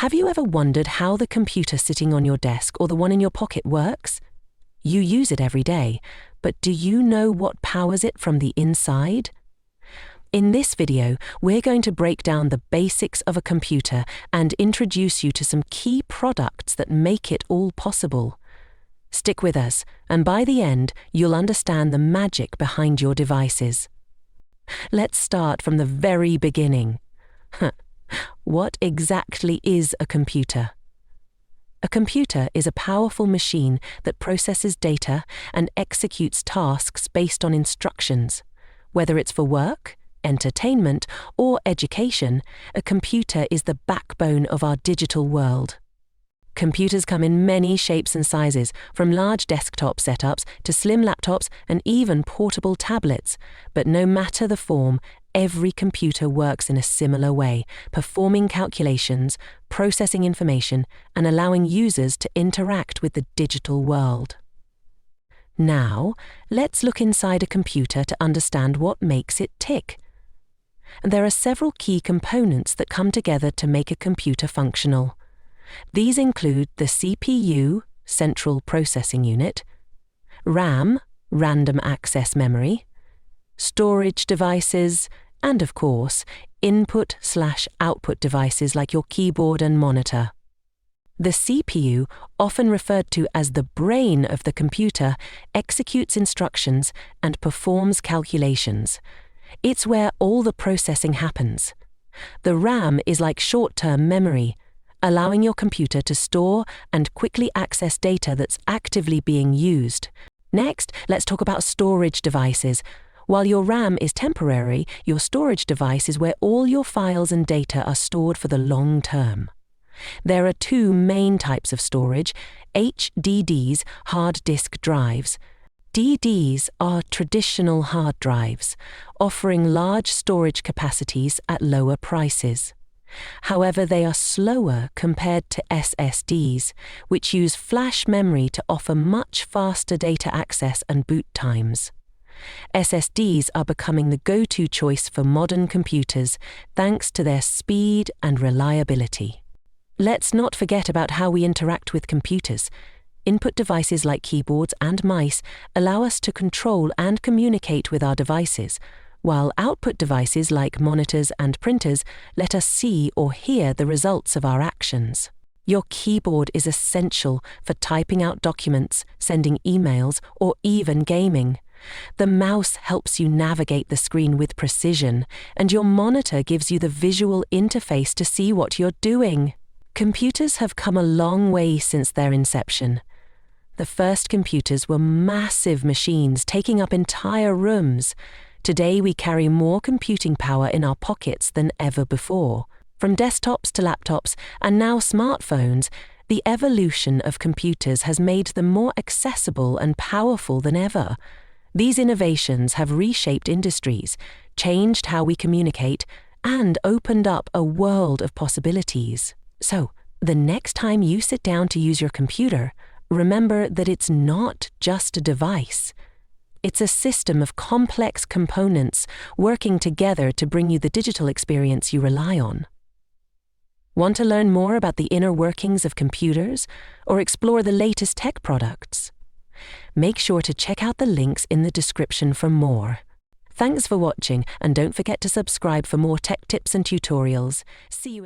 Have you ever wondered how the computer sitting on your desk or the one in your pocket works? You use it every day, but do you know what powers it from the inside? In this video, we're going to break down the basics of a computer and introduce you to some key products that make it all possible. Stick with us, and by the end, you'll understand the magic behind your devices. Let's start from the very beginning. What exactly is a computer? A computer is a powerful machine that processes data and executes tasks based on instructions. Whether it's for work, entertainment, or education, a computer is the backbone of our digital world. Computers come in many shapes and sizes, from large desktop setups to slim laptops and even portable tablets. But no matter the form, every computer works in a similar way, performing calculations, processing information, and allowing users to interact with the digital world. Now, let's look inside a computer to understand what makes it tick. There are several key components that come together to make a computer functional. These include the CPU, Central Processing Unit, RAM, Random Access Memory, storage devices, and of course, input/output devices like your keyboard and monitor. The CPU, often referred to as the brain of the computer, executes instructions and performs calculations. It's where all the processing happens. The RAM is like short-term memory, allowing your computer to store and quickly access data that's actively being used. Next, let's talk about storage devices. While your RAM is temporary, your storage device is where all your files and data are stored for the long term. There are two main types of storage: HDDs, hard disk drives. DDs are traditional hard drives, offering large storage capacities at lower prices. However, they are slower compared to SSDs, which use flash memory to offer much faster data access and boot times. SSDs are becoming the go-to choice for modern computers thanks to their speed and reliability. Let's not forget about how we interact with computers. Input devices like keyboards and mice allow us to control and communicate with our devices, while output devices like monitors and printers let us see or hear the results of our actions. Your keyboard is essential for typing out documents, sending emails, or even gaming. The mouse helps you navigate the screen with precision, and your monitor gives you the visual interface to see what you're doing. Computers have come a long way since their inception. The first computers were massive machines taking up entire rooms. Today we carry more computing power in our pockets than ever before. From desktops to laptops and now smartphones, the evolution of computers has made them more accessible and powerful than ever. These innovations have reshaped industries, changed how we communicate, and opened up a world of possibilities. So, the next time you sit down to use your computer, remember that it's not just a device. It's a system of complex components working together to bring you the digital experience you rely on. Want to learn more about the inner workings of computers or explore the latest tech products? Make sure to check out the links in the description for more. Thanks for watching, and don't forget to subscribe for more tech tips and tutorials. See you in